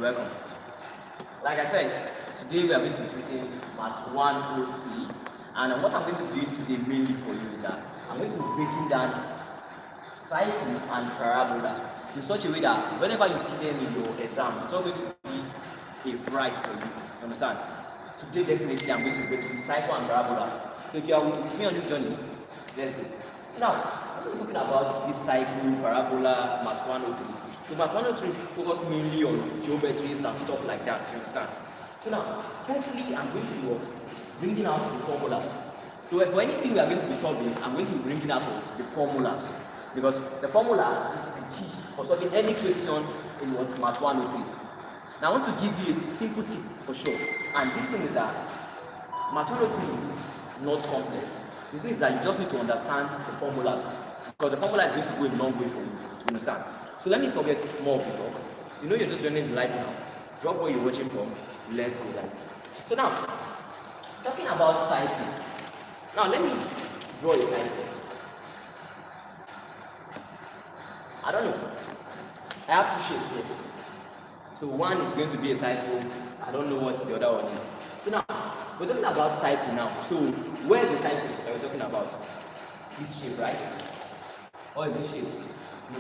welcome. Like I said, today we are going to be treating Math 103, and what I'm going to be doing today mainly for you is that I'm going to be breaking down cycle and parabola in such a way that whenever you see them in your exam, it's not going to be a fright for you. You understand? Today definitely I'm going to be breaking cycle and parabola. So if you are with me on this journey, let's go. So now, I'm going to be talking about this cycle, parabola, Math 103. So Math 103 focus mainly on geometries and stuff like that, you understand? So now, firstly, I'm going to be bringing out the formulas. So for anything we are going to be solving, I'm going to be bringing out the formulas. Because the formula is the key for solving any question in what Math 103. Now I want to give you a simple tip for sure. And this thing is that Math 103 is not complex. This means that you just need to understand the formulas. Because the formula is going to go a long way for you. You understand? So let me forget more of the talk. You know you're just joining the live now. Drop where you're watching from. Let's go, guys. So now, talking about cycle. Now let me draw a cycle. I don't know. I have two shapes here. So one is going to be a cycle. I don't know what the other one is. So now, we're talking about cycle now. So where is the cycle that we're talking about? This shape, right? Or is this shape? No.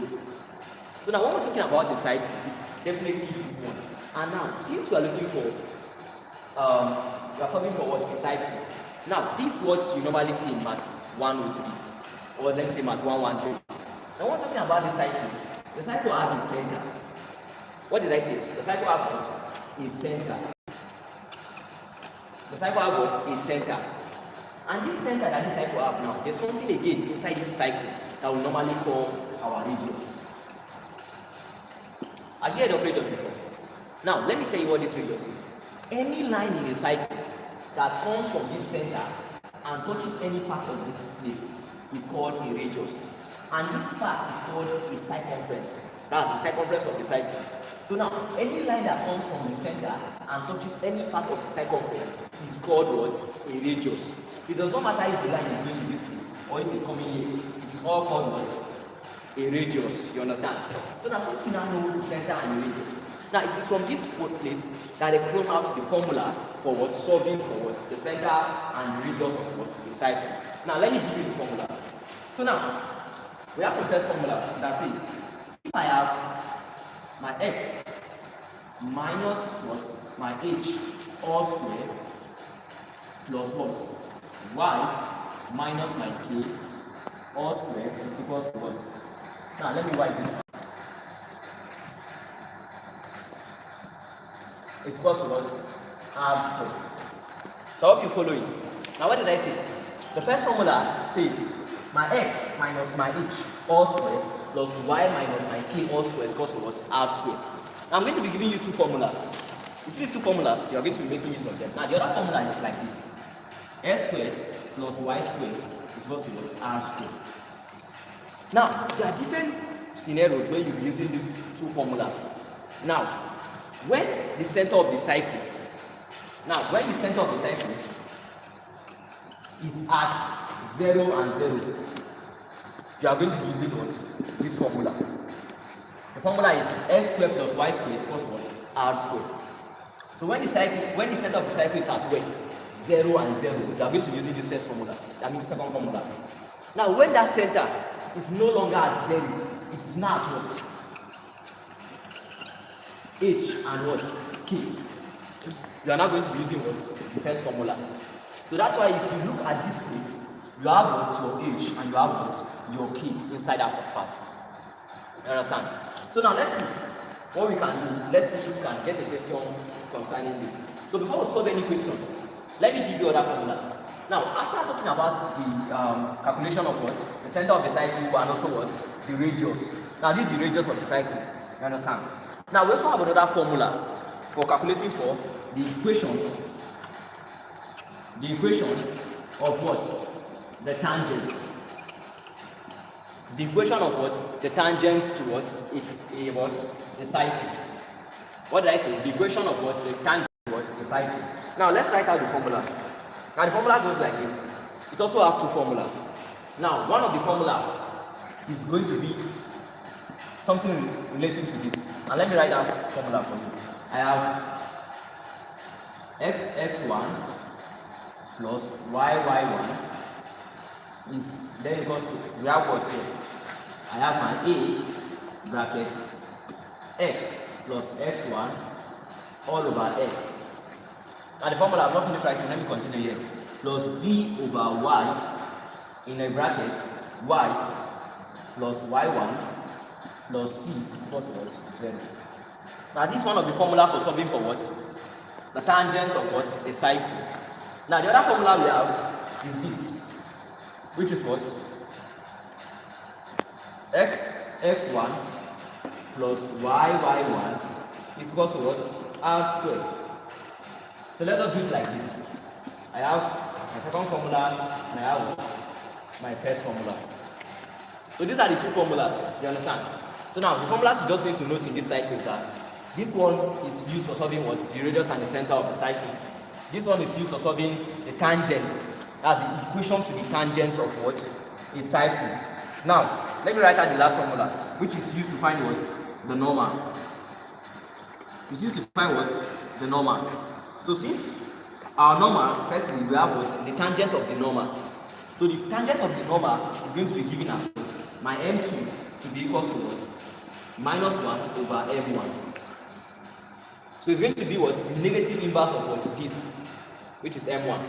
So now when we're talking about a cycle, it's definitely this one. And now, since we are looking for, we are solving for what? A cycle. Now, this is what you normally see in Math 103. Or let's say Math 113. Now when we're talking about the cycle have is center. What did I say? The cycle have what? Is center. The cycle have what? Is center. And this center that this cycle have now, there's something again inside this cycle that we normally call our radius. Have you heard of radius before? Now, let me tell you what this radius is. Any line in a cycle that comes from this center and touches any part of this place is called a radius. And this part is called a circumference. That's the circumference of the cycle. So now, any line that comes from the center and touches any part of the circumference is called what? A radius. It does not matter if the line is going to this place or if it's coming here. It is all called what? A radius. You understand? So now, since we now know the center and the radius, now it is from this place that they clone out the formula for what? Solving for what? The center and the radius of what? The cycle. Now, let me give you the formula. So now, we have the first formula that says, if I have my x minus what? My h all square plus what? Y minus my k all square is equals to what? Now let me write this one. It's equals to what? R square. So I hope you're following. Now what did I say? The first formula says my x minus my h all square plus y minus my k all square is equals to what? R square. Now I'm going to be giving you two formulas. You see these two formulas, you are going to be making use of them. Now the other formula is like this. S squared plus y squared is equals to what? R squared. Now there are different scenarios where you'll be using these two formulas. Now, when the center of the cycle is at 0 and 0, you are going to be using what? This formula. The formula is s squared plus y squared is equals to what? R squared. So when the center of the cycle is at where? 0 and 0, you are going to be using this first formula. That means the second formula. Now when that center is no longer at 0, it is now at what? H and what? K. You are now going to be using what? The first formula. So that's why if you look at this place, you have what? Your H and you have what? Your K inside that part. You understand? So now let's see what we can do. Let's see if we can get a question concerning this. So before we solve any question, let me give you other formulas. Now, after talking about the calculation of what? The center of the cycle and also what? The radius. Now this is the radius of the cycle. You understand? Now we also have another formula for calculating for the equation. The equation of what? The tangent. The equation of what? The tangent to what? What? The cycle. What did I say? The equation of what? The tangent to what? The cycle. Now let's write out the formula. Now the formula goes like this. It also has two formulas. Now one of the formulas is going to be something relating to this. And let me write down formula for you. I have x1 plus y1 is then equals to, we have what here? I have my a bracket x plus x1 all over x. Now the formula I've not finished writing, let me continue here. Plus b over y in a bracket y plus y1 plus c is equal to what? 0. Now this one will be formula for solving for what? The tangent of what? A cycle. Now the other formula we have is this, which is what? x1 plus y1 is equal to what? R squared. So let us do it like this. I have my second formula and I have what? My first formula. So these are the two formulas, you understand? So now the formulas you just need to note in this cycle is that this one is used for solving what? The radius and the center of the cycle. This one is used for solving the tangents. That's the equation to the tangent of what? A cycle. Now, let me write out the last formula, which is used to find what? The normal. It's used to find what? The normal. So since our normal, firstly, we have what? The tangent of the normal. So the tangent of the normal is going to be given as what? My m2 to be equal to what? Minus 1 over m1. So it's going to be what? The negative inverse of what? This, which is m1.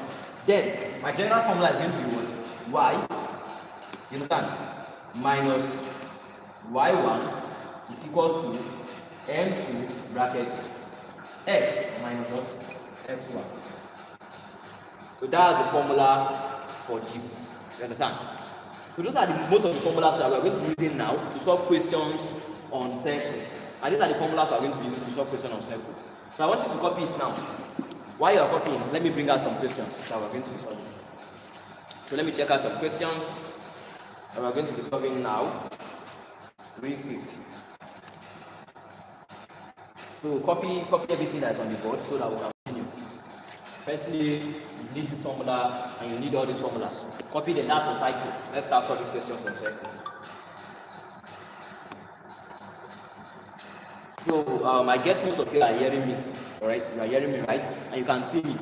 Then, my general formula is going to be what? Y, you understand? Minus y1 is equals to m2 bracket x minus what? x1. So that's the formula for this. You understand? So those are most of the formulas that we are going to be using now to solve questions on circle. And these are the formulas we are going to be using to solve questions on circle. So I want you to copy it now. While you are copying, let me bring out some questions that we are going to be solving. So let me check out some questions that we are going to be solving now. Real quick. So copy everything that's on the board so that we can continue. Firstly, you need this formula and you need all these formulas. Copy them, that's a cycle. Let's start solving questions on cycle. So I guess most of you are hearing me, alright? You are hearing me, right? And you can see me.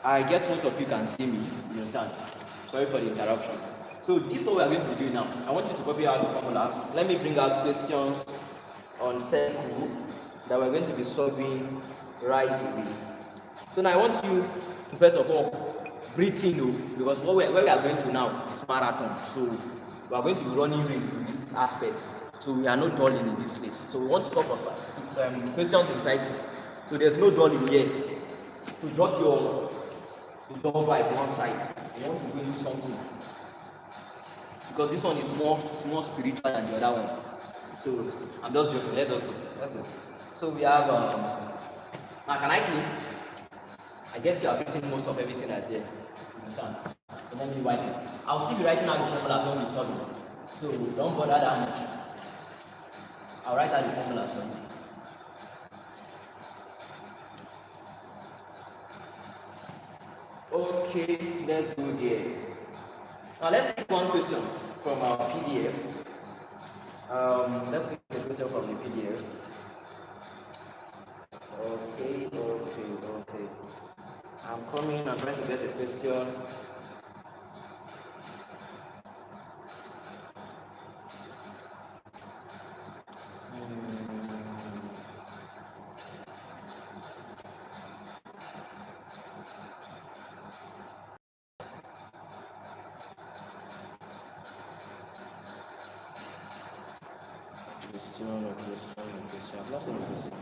I guess most of you can see me, you understand? Sorry for the interruption. So this is what we are going to be doing now. I want you to copy out the formulas. Let me bring out questions on circle that we're going to be solving right away. So now I want you to first of all breathe in, because where we are going to now is marathon. So we are going to be running race in this aspect. So we are not dulling in this place. So we want to solve questions in cycle. So there's no dulling here. So drop your dull vibe one side. You want to go into something. Because this one is more spiritual than the other one. So I'm just joking. Let's go. So we have now can I clean? I guess you are getting most of everything that's there. Understand? So let me wipe it. I'll still be writing out the formulas when we solve it. So don't bother that much. I'll write out the formulas for you. Okay, let's go there. Now let's take one question from our PDF. Let's pick a question from the PDF. Okay. I'm coming, I'm trying to get a question. Question. I've lost the question.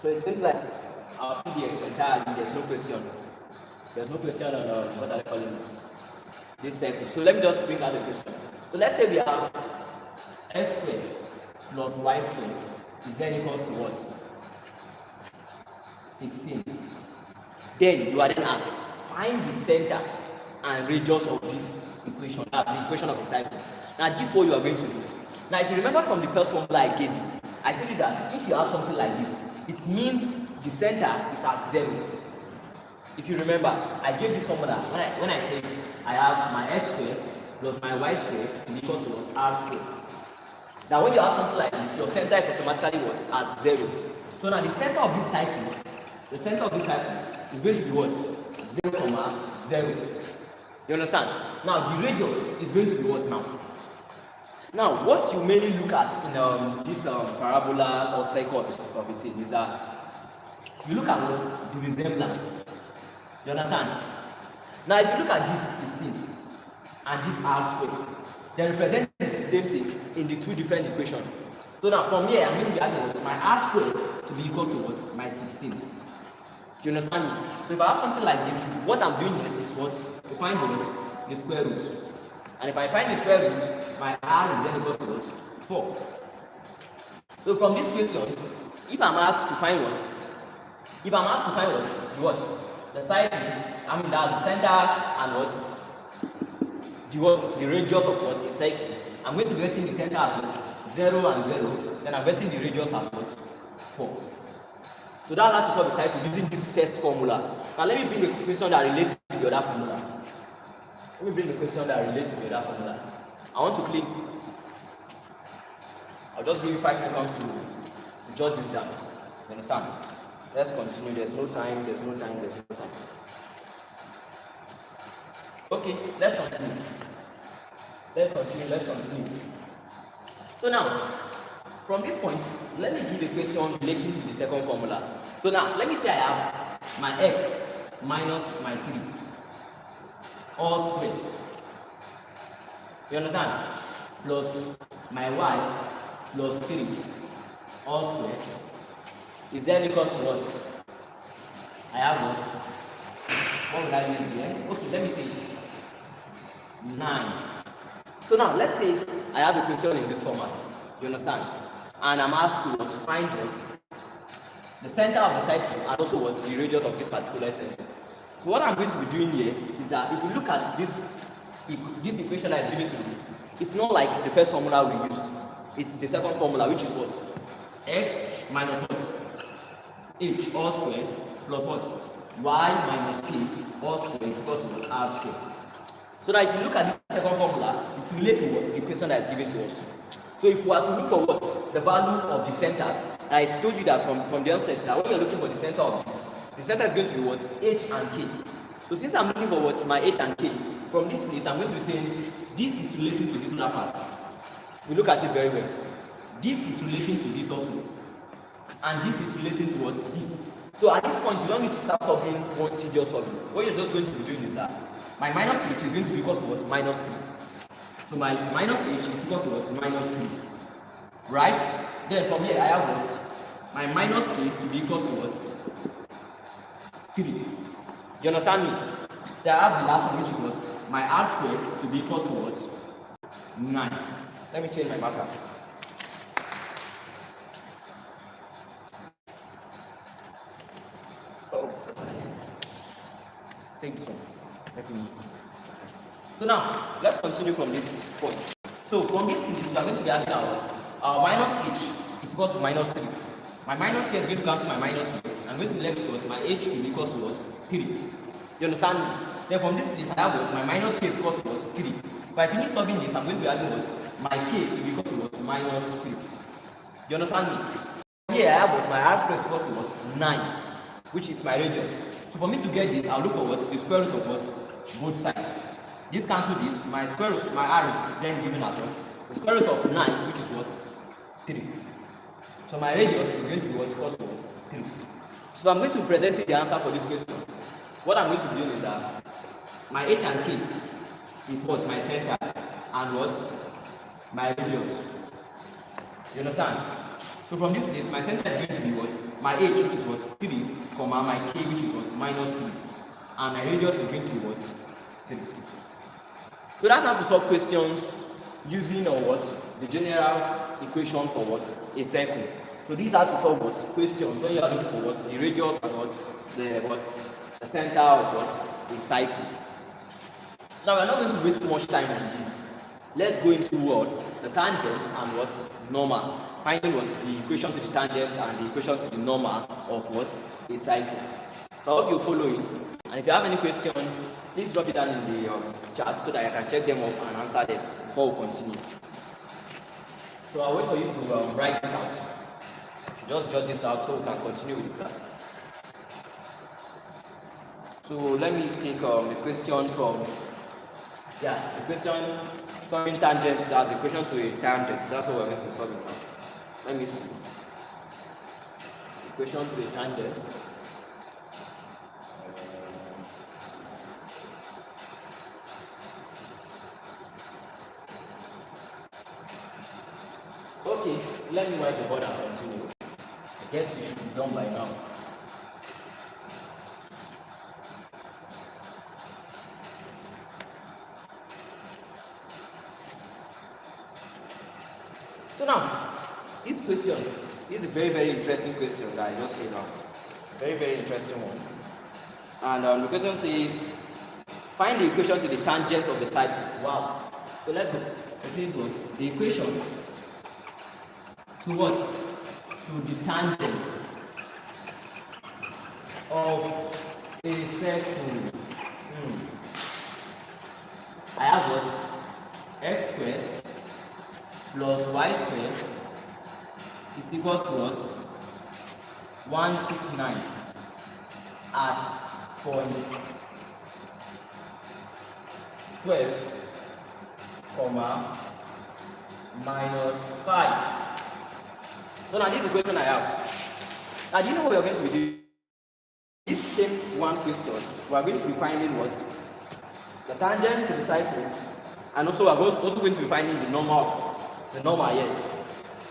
So it seems like our PDF entirely, there's no question. There's no question on what are they calling this circle. So let me just bring out the question. So let's say we have x squared plus y squared is then equals to what? 16. Then you are then asked, find the center and radius of this equation. That's the equation of the cycle. Now this is what you are going to do. Now, if you remember from the first formula I gave you, I told you that if you have something like this, it means the center is at 0. If you remember, I gave this formula when I said I have my x squared plus my y squared to be equal to what? R squared. Now, when you have something like this, your center is automatically what? At 0. So now the center of this cycle is going to be what? 0, 0. You understand? Now the radius is going to be what now? Now what you mainly look at in these parabolas or cycle of a thing is that you look at what? The resemblance. You understand? Now if you look at this 16 and this r squared, they represent the same thing in the two different equations. So now from here I'm going to be adding what? My r squared to be equal to what? My 16. Do you understand me? So if I have something like this, what I'm doing is what? To find what? The square root. And if I find the square root, my r is then equal to what? 4. So from this question, if I'm asked to find what? If I'm asked to find what? The what? The side, I mean that's the center and what? The what? The radius of what? A cycle. I'm going to be getting the center as what? 0 and 0. Then I'm getting the radius as what? 4. So that's how to solve the cycle using this first formula. Now let me bring a question that relates to the other formula. Let me bring a question that relates to the other formula. I want to clean. I'll just give you 5 seconds to jot this down. You understand? Let's continue. There's no time. Okay, let's continue. So now, from this point, let me give a question relating to the second formula. So now, let me say I have my x minus my 3 all squared. You understand? Plus my y plus 3 all squared is then equals to what? I have what would I use here? Okay, let me say 9. So now, let's say I have a question in this format. You understand? And I'm asked to find what? The center of the cycle and also what? The radius of this particular cycle. So what I'm going to be doing here is that if you look at this equation that is given to you, it's not like the first formula we used. It's the second formula, which is what? X minus what? H all squared plus what? Y minus k all squared is equal to what? R squared. So now if you look at this second formula, it's related to what? The equation that is given to us. So if we are to look for what? The value of the centers, I told you that from the onset, when you're looking for the center of this, the center is going to be what? H and K. So since I'm looking for what? My H and K, from this place, I'm going to be saying this is relating to this other part. We look at it very well. This is relating to this also. And this is relating to what? This. So at this point, you don't need to start solving one tedious solving. What you're just going to be doing is that my minus H is going to be equal to what? Minus 3. So my minus H is equal to what? Minus 3. Right? Then from here, I have what? My minus K to be equal to what? 3. You understand me? Then I have the last one, which is what? My r squared to be equal to what? 9. Let me change my marker. Oh, take this one. Let me. So now, let's continue from this point. So from this, we are going to be adding our minus h is equal to minus 3. My minus here is going to cancel my minus here. I'm going to be left with my h to be equal to what? 3. You understand me? Then from this place, I have what? My minus k is equal to what? 3. If I finish solving this, I'm going to be adding what? My k to be equal to what? Minus 3. You understand me? Here I have what? My r squared is equal to what? 9, which is my radius. So for me to get this, I'll look for what? The square root of what? Both sides. This cancel this, my square root, my r is then given as what? The square root of 9, which is what? 3. So my radius is going to be what? Equals to what? 3. So I'm going to be presenting the answer for this question. What I'm going to be doing is that my h and k is what? My center and what? My radius. You understand? So from this place, my center is going to be what? My h, which is what? 3, comma, my k, which is what? Minus 3. And my radius is going to be what? 3. So that's how to solve questions using what? The general equation for what? A circle. So these are to solve what? Questions when you are looking for what? The radius and what? The center of what? A cycle. So now we're not going to waste too much time on this. let's go into what? The tangents and what? Normal. Finding what? The equation to the tangent and the equation to the normal of what? A cycle. So I hope you're following. And if you have any question, please drop it down in the chat so that I can check them up and answer them before we continue. So I'll wait for you to write this out. You should just jot this out so we can continue with the class. So let me take a question from, the question solving tangents as a equation to a tangent. That's what we're going to be solving now. Let me see. Equation to a tangent. Okay, let me write the board and continue. I guess you should be done by now. So now, this question is a very, very interesting question that I just said now. Very, very interesting one. And the question says, find the equation to the tangent of the cycle. Wow. So let's go. Let's see what? The equation to what? To the tangent of a circle. I have what? X squared plus y squared is equals to what? 169 at point 12, comma, minus 5. So now this is the question I have. Now do you know what we are going to be doing? This same one question, we are going to be finding what? The tangent to the cycle, and also we are also going to be finding the normal here.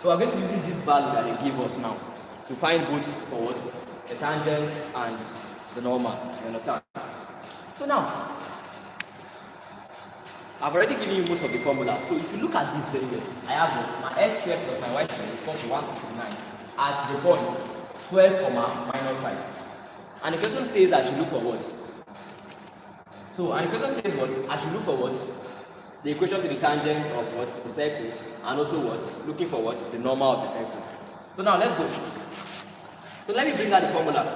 So we are going to be using this value that they give us now to find both for what? The tangent and the normal. You understand? So now, I've already given you most of the formulas. So if you look at this very well, I have what? My x squared plus my y squared is equal to 169 at the point 12, minus 5. And the question says I should look for what? So, and the question says what? I should look for what? The equation to the tangent of what? The circle. And also what? Looking for what? The normal of the circle. So now let's go. So let me bring out the formula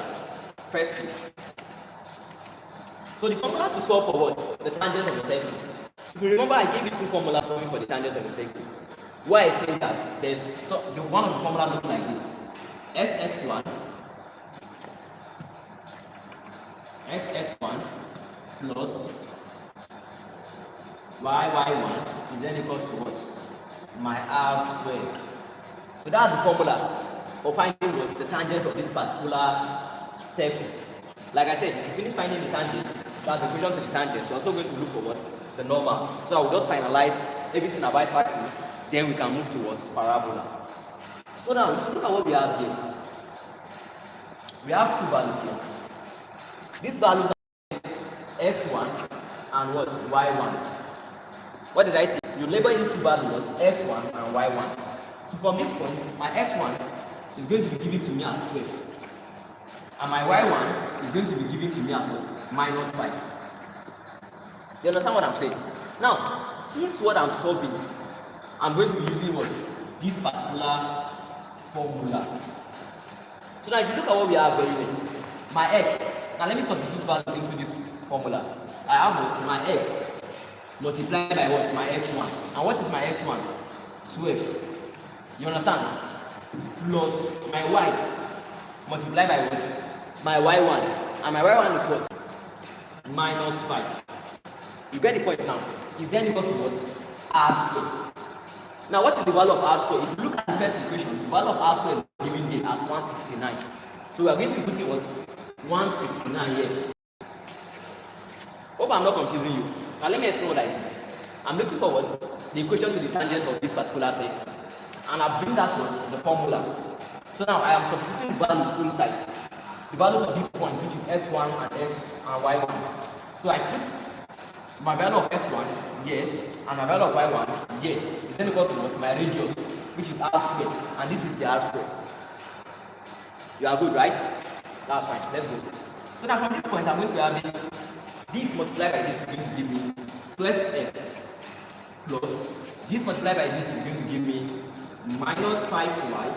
firstly. So the formula to solve for what? The tangent of the circle. If you remember, I gave you two formulas solving for the tangent of the circle. Why I say that? There's one of the formula looks like this: xx1 plus yy1 is then equals to what? My r squared. So that's the formula for finding what? The tangent of this particular circle. Like I said, if you finish finding the tangent, that's the equation to the tangent, we're also going to look for what? The normal. So I will just finalize everything about cycle, then we can move towards parabola. So now, if you look at what we have here, we have two values here. These values are x1 and what? y1. What did I say? You label these two values what? x1 and y1. So from this point, my x1 is going to be given to me as 12. And my y1 is going to be given to me as what? Minus 5. You understand what I'm saying? Now, since what I'm solving, I'm going to be using what? This particular formula. So now if you look at what we have very well, my x, now let me substitute values into this formula. I have what? My x multiplied by what? My x1. And what is my x1? 12. You understand? Plus my y multiplied by what? My y1. And my y1 is what? Minus 5. You get the point now. Is then equals to what? R squared. Now what is the value of r squared? If you look at the first equation, the value of r squared is given there as 169. So we are going to put in what? 169 here. Hope I'm not confusing you. Now let me explain what I did. I'm looking for what? The equation to the tangent of this particular circle. And I bring that to the formula. So now I am substituting values inside. The values of these points, which is x1 and x and y1. So I put my value of x1 here and my value of y1 here. Is then equals to what? My radius, which is r squared, and this is the r squared. You are good, right? That's fine. Let's go. So now from this point, I'm going to be having this multiplied by this is going to give me 12x plus this multiplied by this is going to give me minus 5y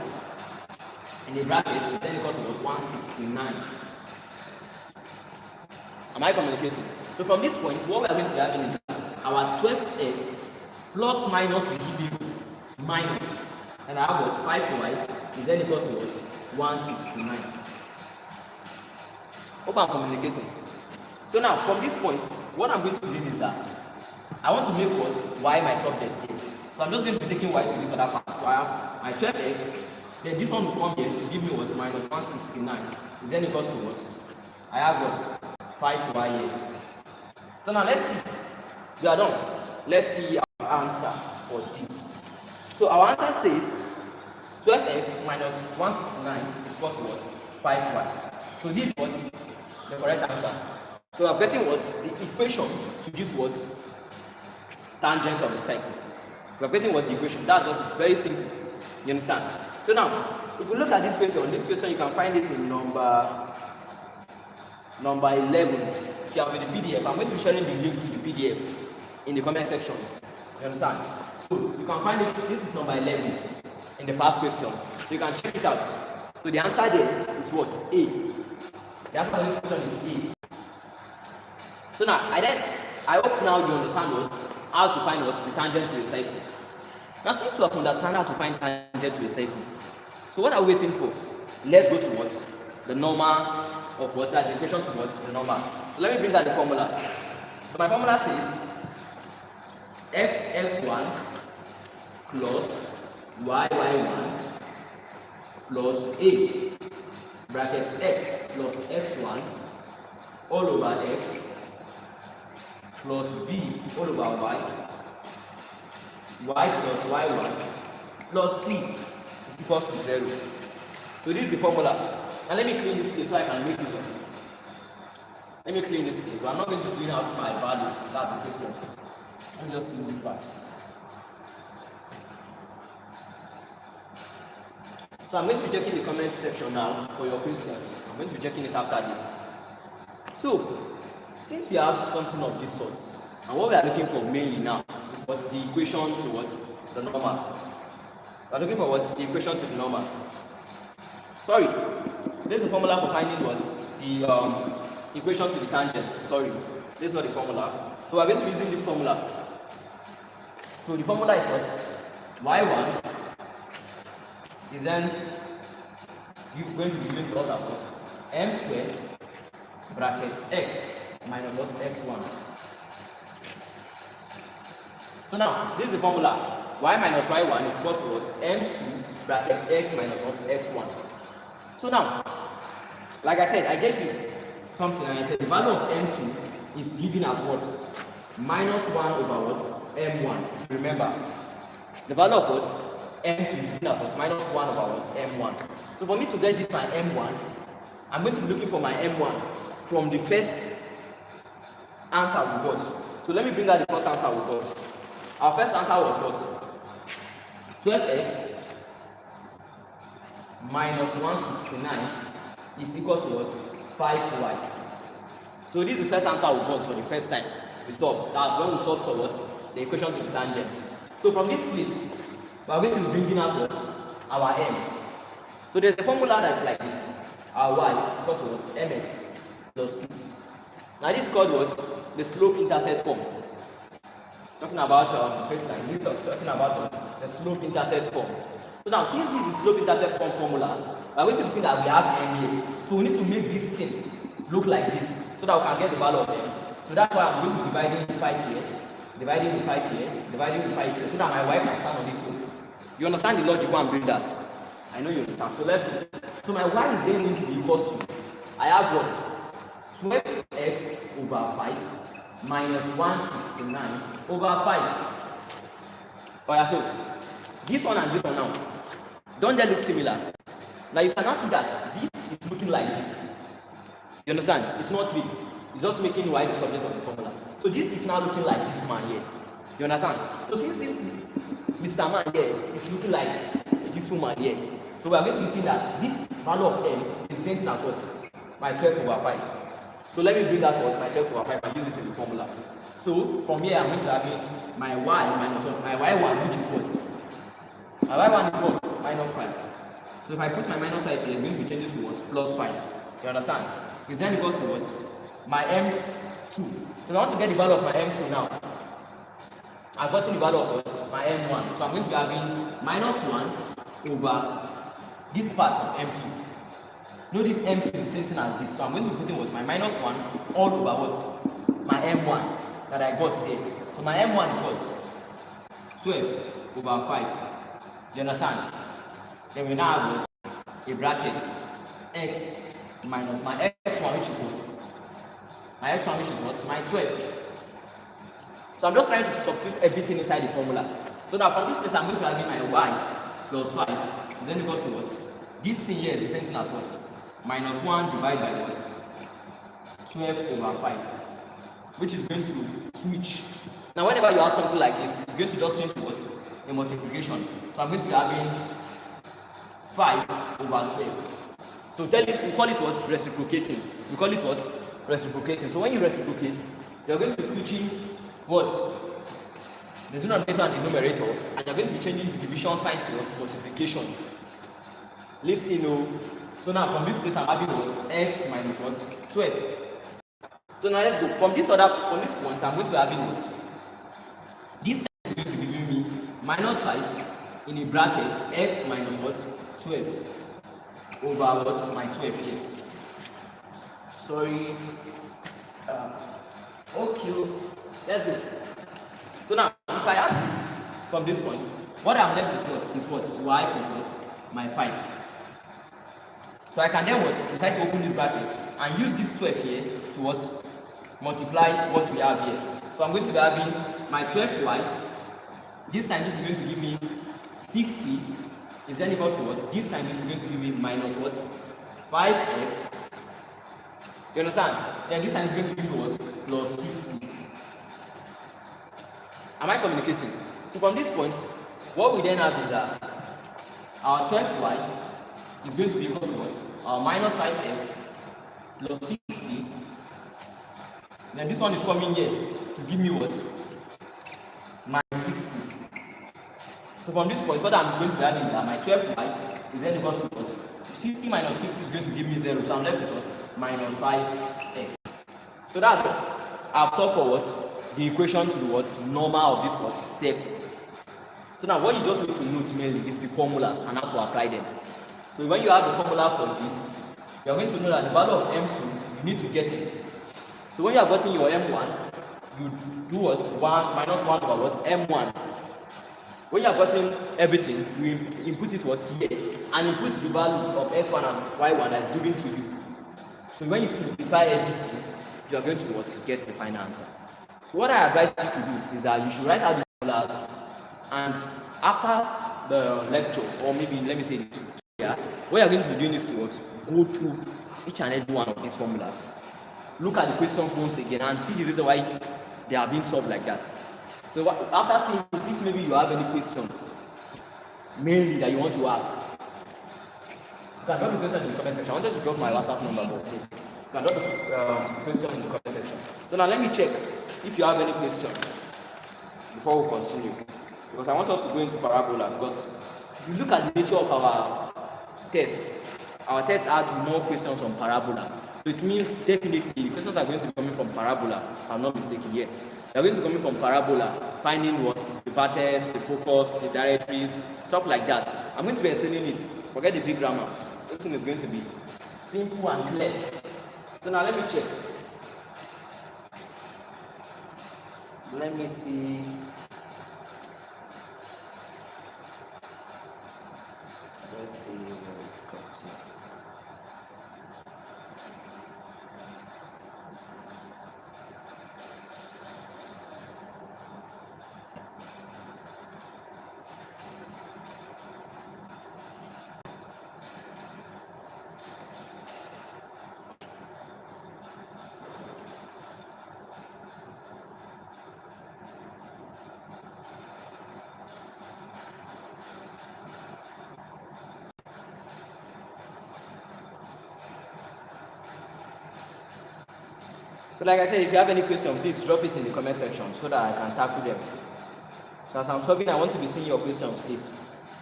in the bracket is then equals to what? 169. Am I communicating? So from this point, what we are going to have is our 12x plus minus will give you minus, and I have what? 5y is then equals to what? 169. Hope I'm communicating. So now from this point, what I'm going to do is that I want to make what? Y my subject here. So I'm just going to be taking y to this other part. So I have my 12x, then this one will come here to give me what? Minus 169 is then equals to what? I have what? 5y here. So now let's see. We are done. Let's see our answer for this. So our answer says 12x minus 169 is equal to what? 5y. So this is what? The correct answer. So I'm getting what? The equation to this what? Tangent of the cycle. We're getting what? The equation. That's just very simple. You understand? So now, if you look at this question you can find it in number 11. If you have the PDF, I'm going to be sharing the link to the PDF in the comment section. You understand? So you can find it. This is number 11 in the past question. So you can check it out. So the answer there is what? A. The answer to this question is A. So now, I hope now you understand what? How to find what? The tangent to a cycle. Now, since you have understand how to find tangent to a cycle, so what are we waiting for? Let's go to what? The normal of what? The equation to what? The normal. So let me bring out the formula. So my formula says x1 plus y1 plus a bracket x plus x1 all over x plus b all over y plus y1 plus c is equals to 0. So this is the formula. Now let me clean this place so I can make use of it. Let me clean this place. So I'm not going to clean out my values. That's the question. Let me just clean this part. So I'm going to be checking the comment section now for your questions. I'm going to be checking it after this. So, since we have something of this sort, and what we are looking for mainly now is what? The equation to what? The normal. We are looking for what? The equation to the normal. Sorry, this is the formula for finding what? The equation to the tangent. Sorry, this is not the formula. So we are going to be using this formula. So the formula is what? y1 is then going to be given to us as what? M squared bracket x minus what? X1. So now, this is the formula. Y minus y1 is equal to what? M2 bracket x minus what? X1. So now, like I said, I gave you something and I said the value of M2 is given as what? Minus 1 over what? M1. Remember, the value of what? M2 is given as what? Minus 1 over what? M1. So for me to get this my M1, I'm going to be looking for my M1 from the first answer we got. So let me bring out the first answer we got. Our first answer was what? 12x minus 169 is equal to what? 5y. So this is the first answer we got for the first time we solved. That's when we solved for what? The equation to the tangent. So from this place, we are going to be bringing out what? Our m. So there's a formula that's like this. Our y is equal to what? Mx plus c. Now this is called what? The slope-intercept form. Talking about straight line. This is talking about what? The slope-intercept form. So now, since this is the slope-intercept form formula, we are going to see that we have m here. So we need to make this thing look like this, so that we can get the value of m. So that's why I'm going to be dividing with 5 here, dividing with 5 here, dividing with 5 here, so that my y can stand on it too. You understand the logic why I'm doing that? I know you understand. So let's go. So my y is then going to be equals to, I have what? 12x over 5 minus 169 over 5. Alright, so this one and this one now, don't they look similar? Now you cannot see that this is looking like this. You understand? It's not real. It's just making y the subject of the formula. So this is now looking like this man here. You understand? So since this Mr. Man here is looking like this woman here, so we are going to be seeing that this value of m is the same thing as what? My 12 over 5. So let me bring that what? My 12 over 5 and use it in the formula. So from here, I'm going to have my y minus 1, my y1, which is what? My y1 is what? Minus 5. So if I put my minus 5 here, it's going to be changing to what? Plus 5. You understand? Is then equals to what? My m2. So if I want to get the value of my m2 now, I've gotten the value of what? My m1. So I'm going to be having minus 1 over this part of m2. Know this m2 is the same thing as this. So I'm going to be putting what? My minus 1 all over what? My m1 that I got here. So my m1 is what? 12 over 5. You understand? Then we now have what? A bracket x minus my x1, which is what? My x1, which is what? My 12. So I'm just trying to substitute everything inside the formula. So now from this place, I'm going to have my y plus 5 is then equals to what? This thing here is the same thing as what? Minus 1 divided by what? 12 over 5, which is going to switch. Now whenever you have something like this, it's going to just change to what? A multiplication. So I'm going to be having 5 over 12. So we call it what? Reciprocating. We call it what? Reciprocating. So when you reciprocate, you're going to be switching what? The denominator and the numerator, and you're going to be changing the division sign to what? Multiplication. Listen, so now from this place I'm having what? X minus what? 12. So now let's go. From this point, I'm going to be having what? This is going to be giving me minus 5 in a bracket x minus what? 12 over what? My 12 here. Sorry. Okay. Let's go. So now, if I add this from this point, what I'm left with is what? Y plus what? My 5. So I can then what? Decide to open this bracket and use this 12 here to what? Multiply what we have here. So I'm going to be having my 12y. This time this is going to give me 60 is then equals to what? This time this is going to give me minus what? 5x. You understand? Then this time is going to give me what? Plus 60. Am I communicating? So from this point, what we then have is that our 12y is going to be equal to what? Our minus 5x plus 60. Then this one is coming here to give me what? Minus 60. So from this point, what I'm going to be having is that my 12y is then equals to what? 60 minus 60 is going to give me 0. So I'm left with what? Minus 5x. So that's what I've solved for what? The equation to what? Normal of this what? Circle. So now what you just need to note mainly is the formulas and how to apply them. So when you have the formula for this, you are going to know that the value of m2, you need to get it. So when you have gotten your m1, you do what? 1 minus 1 over what? m1. When you have gotten everything, you input it what? Here, and input the values of x1 and y1 that is given to you. So when you simplify everything, you are going to what? Get the final answer. So what I advise you to do is that you should write out the formulas, and after the lecture, or maybe let me say the tutorial, what you are going to be doing is to what? Go through each and every one of these formulas. Look at the questions once again and see the reason why they are being solved like that. So after seeing it, if maybe you have any question, mainly that you want to ask, you can drop the question in the comment section. I wanted to drop my WhatsApp number, but you can drop the question in the comment section. So now let me check if you have any question before we continue, because I want us to go into parabola. Because if you look at the nature of our test had more questions on parabola. So it means definitely the questions are going to be coming from parabola, if I'm not mistaken here. They're going to be coming from parabola, finding what? The vertex, the focus, the directrix, stuff like that. I'm going to be explaining it. Forget the big grammars. Everything is going to be simple and clear. So now let me check. Let me see. Let's see where it comes here. So like I said, if you have any question, please drop it in the comment section so that I can tackle them. So as I'm solving, I want to be seeing your questions, please.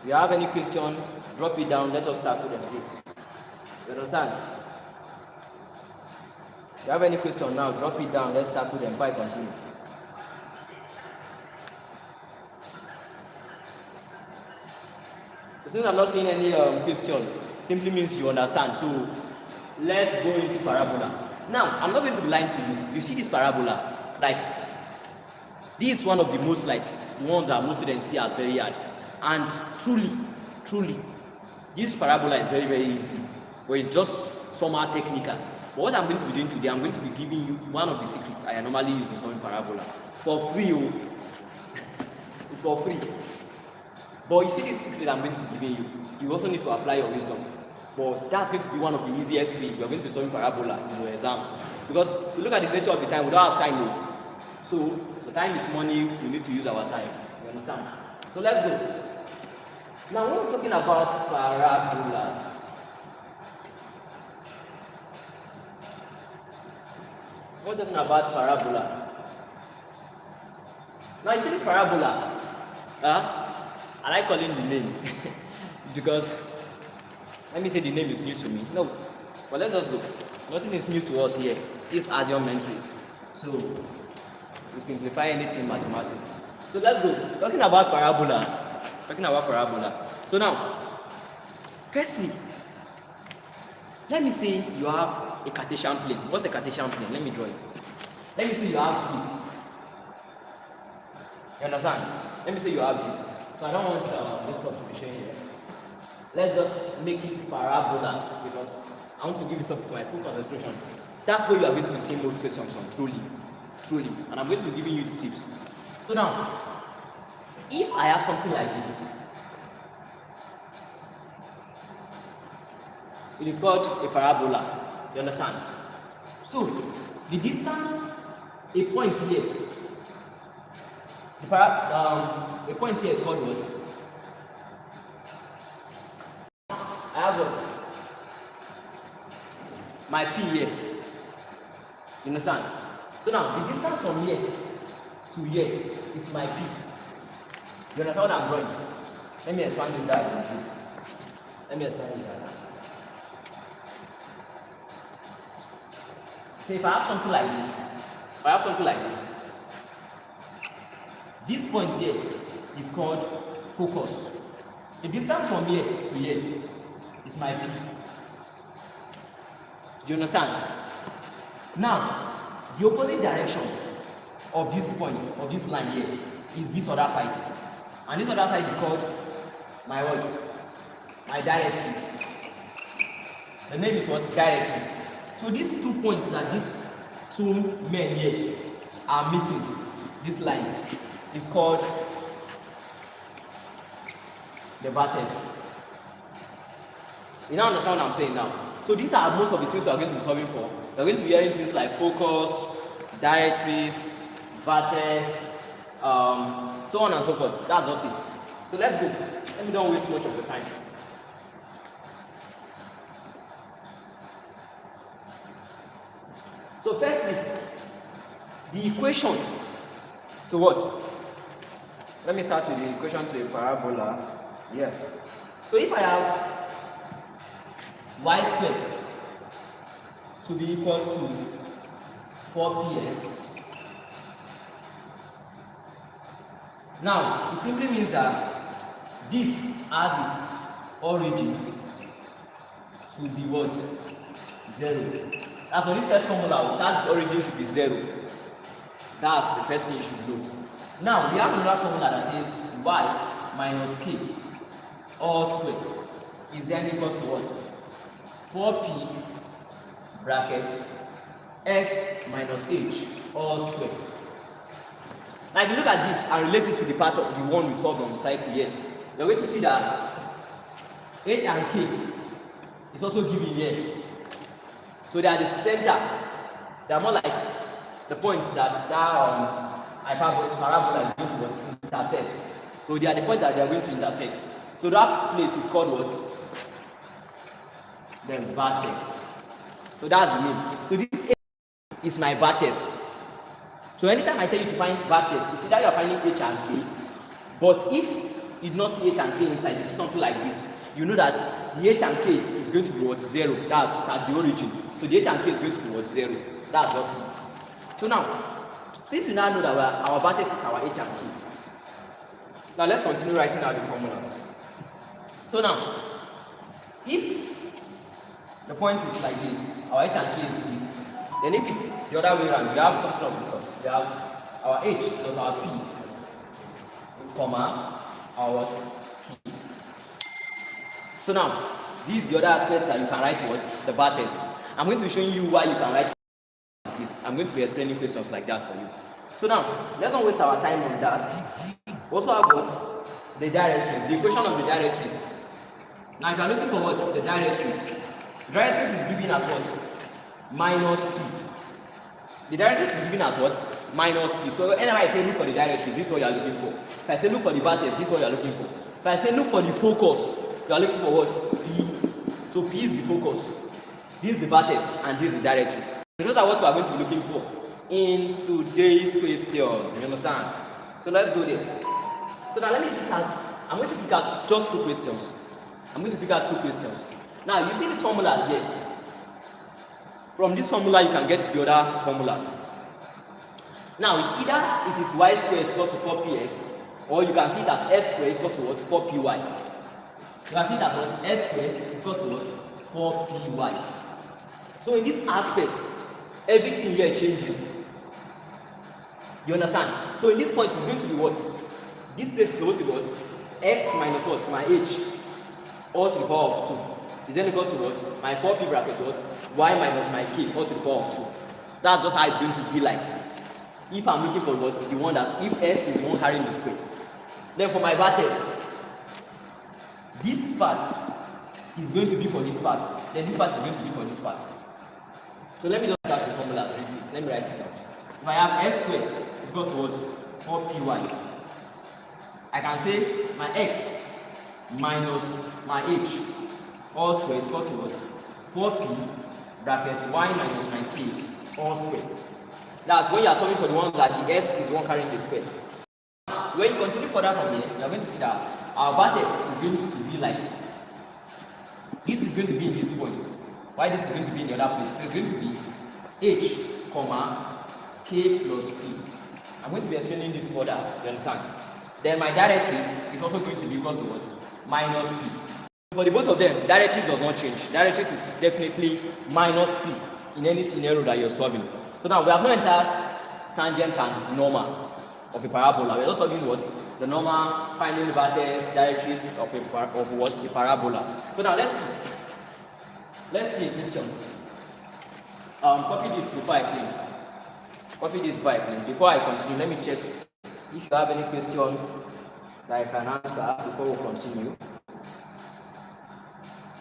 If you have any question, drop it down. Let us tackle them, please. You understand? If you have any question now, drop it down. Let's tackle them before I continue. So since I'm not seeing any question, simply means you understand. So let's go into parabola. Now, I'm not going to be lying to you. You see this parabola, like this is one of the most the ones that most students see as very hard. And truly, this parabola is very, very easy, but it's just somehow technical. But what I'm going to be doing today, I'm going to be giving you one of the secrets I normally use in solving parabola for free. It's for free. But you see this secret I'm going to be giving you, you also need to apply your wisdom. But that's going to be one of the easiest ways you're going to solve parabola in your exam. Because you look at the nature of the time, we don't have time. So the time is money, we need to use our time. You understand? So let's go. Now when we're talking about parabola, Now you see this parabola, I like calling the name because let me say the name is new to me. No, but let's just go. Nothing is new to us here. These are geometries. So we simplify anything in mathematics. So let's go. Talking about parabola. So now, firstly, let me say you have a Cartesian plane. What's a Cartesian plane? Let me draw it. Let me say you have this. You understand? Let me say you have this. So I don't want this stuff to be shown here. Let's just make it parabola because I want to give this up to my full concentration. That's where you are going to be seeing most questions on, truly. And I'm going to be giving you the tips. So now, if I have something like this, it is called a parabola. You understand? So the distance, a point here, a point here is called what? I have what? My P here. You understand? So now the distance from here to here is my P. You understand what I'm drawing? Let me expand this diagram, please. So if I have something like this, this point here is called focus. The distance from here to here is my P. Do you understand? Now, the opposite direction of this point, of this line here, is this other side. And this other side is called my what? My directrix. The name is what? Directrix. So these 2 points that these two men here are meeting, these lines, is called the vertex. You now understand what I'm saying now? So these are most of the things we are going to be solving for. We are going to be hearing things like focus, directrix, vertex, so on and so forth. That's just it. So let's go. Let me don't waste much of your time. So firstly, the equation to what? Let me start with the equation to a parabola. Yeah. So if I have y squared to be equals to 4ps. Now, it simply means that this has its origin to be what? 0. As for this first formula, it has its origin to be 0. That's the first thing you should note. Now, we have another formula that says y minus k all squared is then equals to what? 4p bracket x minus h all squared. Now if you look at this and relate it to the part of the one we solved on the cycle here, you're going to see that h and k is also given here. So they are the center. They are more like the points that parabola is going to intersect. So they are the points that they are going to intersect. So that place is called what? The vertex. So that's the name. So this is my vertex. So anytime I tell you to find vertex, it's either you are finding H and K, but if you do not see H and K inside, you see something like this, you know that the H and K is going to be what? 0. That's at the origin. So the H and K is going to be what? 0. That's just it. So now, since we now know that our vertex is our H and K, now let's continue writing out the formulas. So now, if the point is like this, our H and K is this, then if it's the other way around, we have something of this sort. We have our H plus our P, comma, our P. So now, this is the other aspect that you can write what? The vertex. I'm going to be showing you why you can write like this. I'm going to be explaining questions like that for you. So now, let's not waste our time on that. Also have what? The directrix, the equation of the directrix. Now if you are looking for what? The directrix is given as what? Minus P. The directrix is given as what? Minus P. So whenever I say look for the directrix, this is what you are looking for. If I say look for the vertex, this is what you are looking for. If I say look for the focus, you are looking for what? P. So P is the focus. This is the vertex and this is the directrix. So those are what we are going to be looking for in today's question. You understand? So let's go there. So now let me pick out, I'm going to pick out just 2 questions. I'm going to pick out 2 questions. Now you see these formulas here. From this formula you can get the other formulas. Now it's either it is y squared is equal to 4px, or you can see it as s squared is equal to what? 4py. You can see it as what? S squared is equal to what? 4py. So in this aspect, everything here changes. You understand? So in this point it's going to be what? This place is supposed to be what? X minus what? My h, all to the power of 2. Is then equals to what? My 4p bracket what? Y minus my k, all to the power of 2. That's just how it's going to be like. If I'm looking for what? The one that, if s is 1 carrying the square. Then for my vertex, this part is going to be for this part. Then this part is going to be for this part. So let me just write the formulas real quick. Let me write it out. If I have s squared is equals to what? 4py. I can say my x minus my h all square is equals to what? 4p bracket y minus my k all square. That's when you are solving for the one that the s is 1 carrying the square. When you continue further from here, you are going to see that our vertex is going to be like this is going to be in this point. Why this is going to be in the other place? So it's going to be h, comma, k plus p. I'm going to be explaining this further. You understand? Then my directrix is also going to be equal to what? Minus p. For the both of them, directrix does not change. Directrix is definitely minus p in any scenario that you're solving. So now we have not entered tangent and normal of a parabola. We're just solving what? The normal, finding the vertex, directrix of what? A parabola. So now let's see. Let's see a question. Copy this before I clean. Copy this before I clean. Before I continue, let me check if you have any question that I can answer before we continue.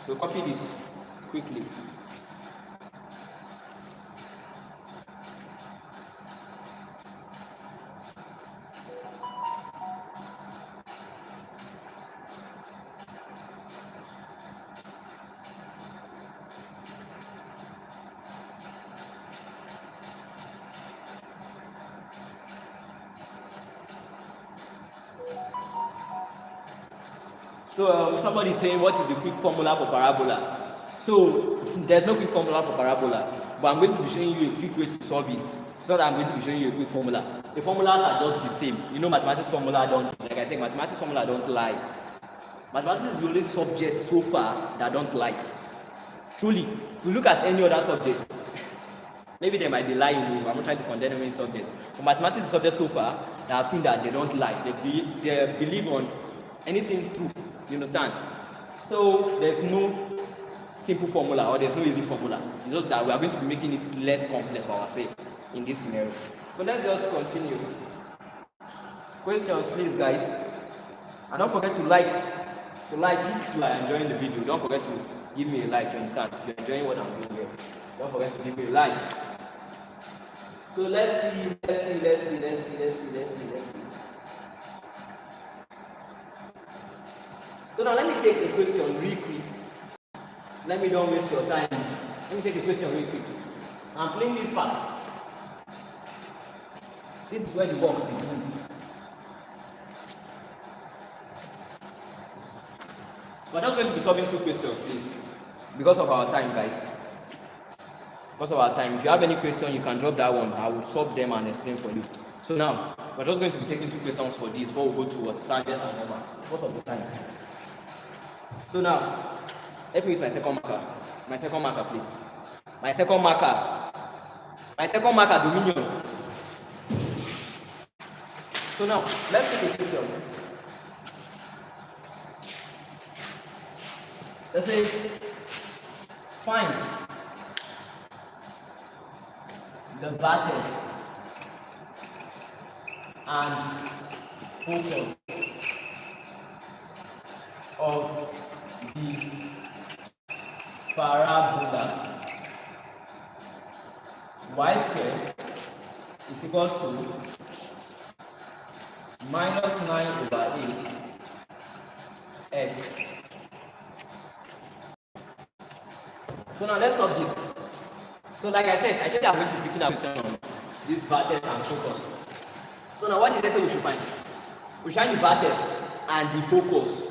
So copy this quickly. So somebody is saying, what is the quick formula for parabola? So there's no quick formula for parabola, but I'm going to be showing you a quick way to solve it. It's not that I'm going to be showing you a quick formula. The formulas are just the same. You know, mathematics formula don't, like I said, mathematics formula don't lie. Mathematics is the only subject so far that don't lie. Truly, if you look at any other subject, maybe they might be lying. I'm not trying to condemn any subject. For mathematics subject so far, I've seen that they don't lie. They believe on anything true. You understand? So there's no simple formula or there's no easy formula. It's just that we are going to be making it less complex for ourselves in this scenario. So let's just continue. Questions, please, guys. And don't forget to like if you are enjoying the video. Don't forget to give me a like. You understand? If you're enjoying what I'm doing here, don't forget to give me a like. So let's see. So now let me take a question real quick. Let me don't waste your time. Let me take a question real quick. I'm playing this part. This is where the work begins. We're just going to be solving 2 questions, please, because of our time, guys. Because of our time. If you have any question, you can drop that one. I will solve them and explain for you. So now, we're just going to be taking 2 questions for this before we go towards tangent and number, because of the time. So now, help me with my second marker. My second marker, please. My second marker. My second marker, Dominion. So now, let's take a question. Let's say, find the vertex and focus of the parabola y squared is equals to minus 9 over 8 x. So now let's solve this. So like I said, I think I'm going to be picking up a question on this vertex and focus. So now what did they say we should find? We should find the vertex and the focus.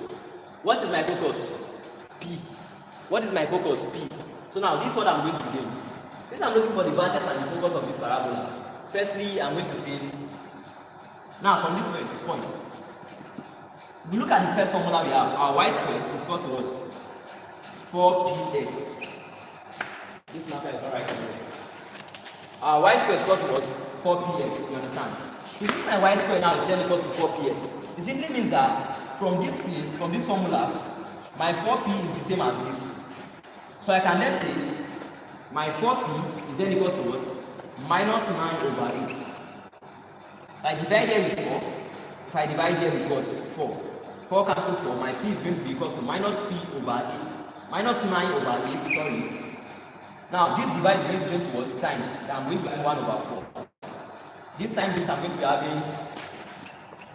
What is my focus? P. What is my focus? P. So now this is what I'm going to be doing. Since I'm looking for the vertex and the focus of this parabola, firstly I'm going to say, now from this point, if you look at the first formula we have, our y squared is equal to what? 4px. This marker is alright. Our y squared is equal to what? 4px, you understand? If my y squared now is then equal to 4px, it simply means that from this place, from this formula, my 4p is the same as this. So I can then say my 4p is then equals to what? Minus 9 over 8. If I divide here with 4, if I divide here with what? 4. 4 cancel 4, my p is going to be equals to minus p over 8. Minus 9 over 8, sorry. Now this divide is going to change to what? Times. I'm going to have 1 over 4. This time I'm going to be having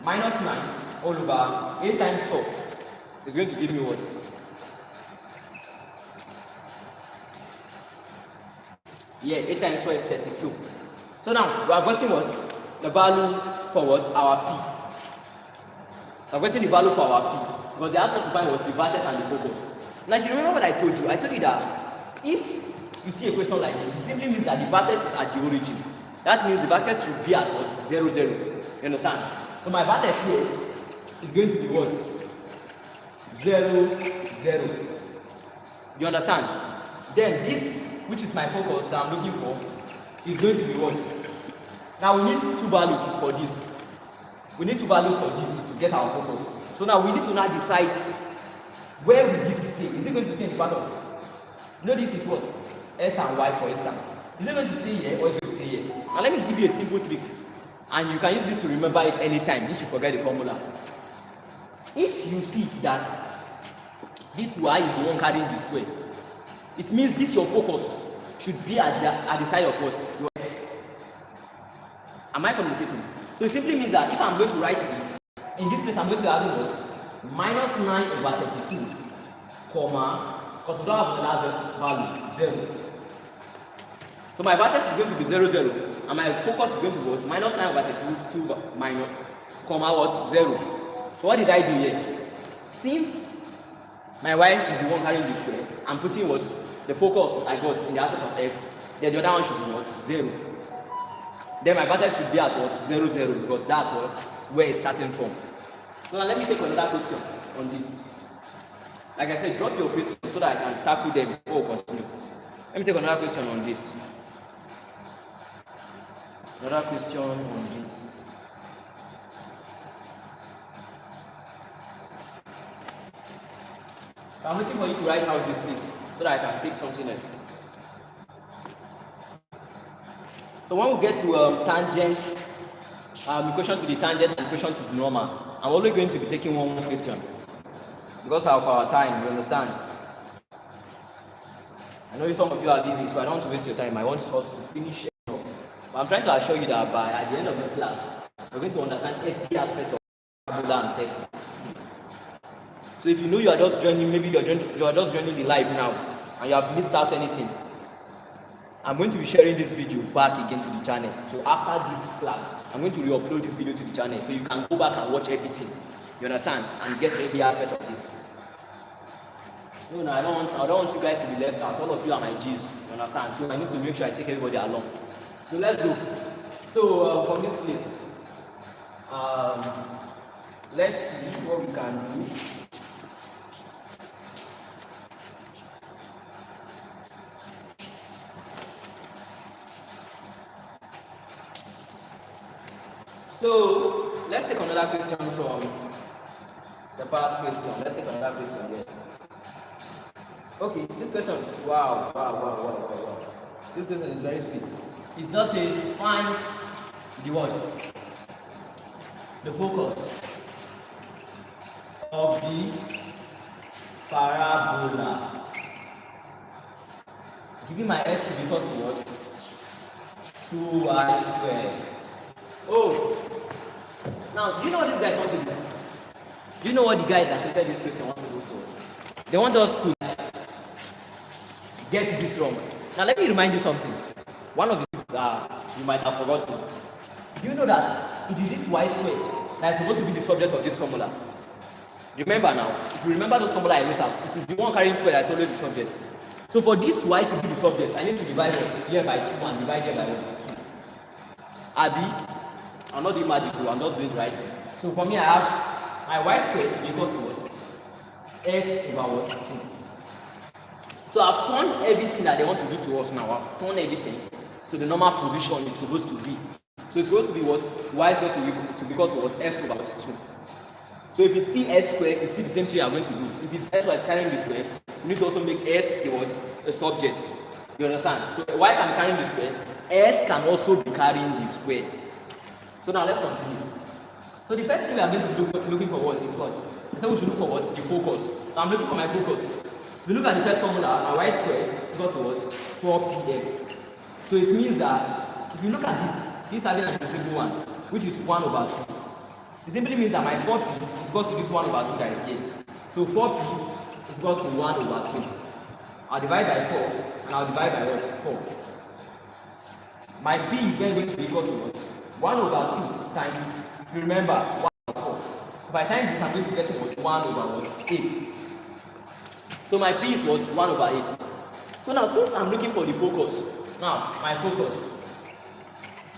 minus 9 all over 8 times 4 is going to give me what? Yeah, 8 times 4 is 32. So now we are getting what? The value for what? Our p. We are getting the value for our p. But they ask us to find what? The vertex and the focus. Now if you remember what I told you that if you see a question like this, it simply means that the vertex is at the origin. That means the vertex should be at what? 0, 0. You understand? So my vertex here is going to be what? 0, 0. You understand? Then this, which is my focus that I'm looking for, is going to be what? Now we need 2 values for this. We need 2 values for this to get our focus. So now we need to now decide where will this stay. Is it going to stay in the part of? You know this is what? S and Y, for instance. Is it going to stay here or is it going to stay here? Now let me give you a simple trick. And you can use this to remember it anytime if you forget the formula. If you see that this Y is the one carrying the square, it means this your focus should be at the side of what? Your X. Am I communicating? So it simply means that if I'm going to write this, in this place I'm going to have what? Minus 9 over 32, comma, because we don't have another value, 0. So my vertex is going to be 0, 0, and my focus is going to be what? Minus 9 over 32, 2 minus, comma what? 0. So what did I do here? Since my Y is the one carrying this square, I'm putting what? The focus I got in the aspect of X, then the other one should be what? 0. Then my vertex should be at what? 0, 0, because that's what? Where it's starting from. So now let me take another question on this. Like I said, drop your question so that I can tackle them before we continue. Let me take another question on this. Another question on this. I'm waiting for you to write out this list so that I can take something else. So when we get to tangents, equation to the tangent and equation to the normal, I'm only going to be taking one more question because of our time, you understand? I know some of you are busy, so I don't want to waste your time. I want us to finish it up. But I'm trying to assure you that at the end of this class, we're going to understand every aspect of parabola and circle. So if you know you are just joining, maybe you are just joining the live now, and you have missed out anything, I'm going to be sharing this video back again to the channel. So after this class, I'm going to re-upload this video to the channel so you can go back and watch everything. You understand? And get every aspect of this. No, I don't want you guys to be left out. All of you are my G's. You understand? So I need to make sure I take everybody along. So let's go. So from this place, let's see what we can do. So let's take another question from the past question. Let's take another question here. Okay, this question. Wow. This question is very sweet. It just says find the what? The focus of the parabola. Giving my x to be equal to what? 2y squared. Oh, now do you know what these guys want to do? Do you know what the guys that created this question want to do to us? They want us to get this wrong. Now let me remind you something. One of the things you might have forgotten. Do you know that it is this y squared that is supposed to be the subject of this formula? Remember now, if you remember those formula I wrote out, it is the one carrying square that is always the subject. So for this y to be the subject, I need to divide here by 2 and divide here by 2. Abi, I'm not doing magical, I'm not doing right. So for me, I have my y squared to be equal to what? X over what? 2. So I've turned everything that they want to do to us now. I've turned everything to the normal position it's supposed to be. So it's supposed to be what? Y squared to be equal to what? X over 2. So if you see s squared, you see the same thing you are going to do. If it's s is carrying the square, you need to also make s the what? A subject. You understand? So y can carry the square, s can also be carrying the square. So now let's continue. So the first thing we are going to be looking for what is what? I said we should look for what? The focus. So I'm looking for my focus. If you look at the first formula, our y squared is equal to what? 4px. So it means that if you look at this having an simple one, which is 1 over 2. It simply means that my 4p is equal to this 1 over 2 that is here. So 4p is equal to 1 over 2. I'll divide by 4 and I'll divide by what? 4. My p is then going to be equal to what? 1 over 2 times, if you remember, 1 over 4. If I times this, I'm going to get to what? 1 over what? 8. So my p is what? 1 over 8. So now, since I'm looking for the focus, now my focus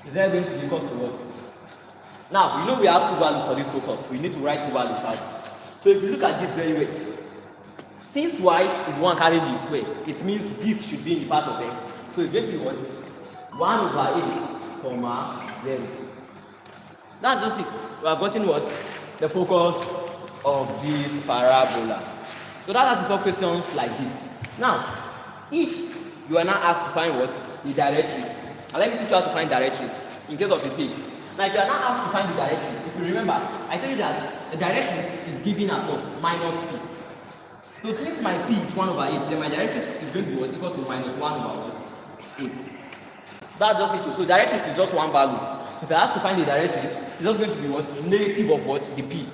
is then going to be equal to what? Now, you know we have 2 values for this focus. We need to write 2 values out. So if you look at this very well, since y is 1 carrying the square, it means this should be in the part of x. So it's going to be what? 1 over 8, comma, 0. That's just it. We have gotten what? The focus of this parabola. So that's how to solve questions like this. Now, if you are now asked to find what? The directrix. And let me teach you how to find directrix in case of the seat. Now, if you are now asked to find the directrix, if you remember, I told you that the directrix is given as what? Minus p. So since my p is 1 over 8, then my directrix is going to be what? Equals to minus 1 over what? 8. That's just it. So directrix is just one value. If I ask to find the directrix, it's just going to be what? Negative of what? The p.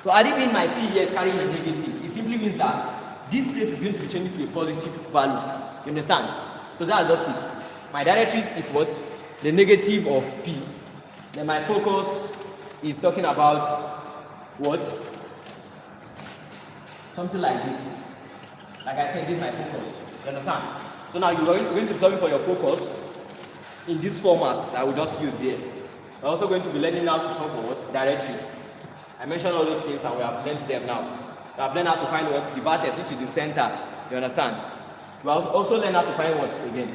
So had it been my p here is carrying a negative, it simply means that this place is going to be changing to a positive value. You understand? So that's just it. My directrix is what? The negative of p. Then my focus is talking about what? Something like this. Like I said, this is my focus. You understand? So now you're going to be solving for your focus in this format I will just use here. We're also going to be learning how to solve for what? Directrix. I mentioned all those things and we have learned them now. We have learned how to find what? The vertex, which is the center. You understand? We have also learned how to find what again?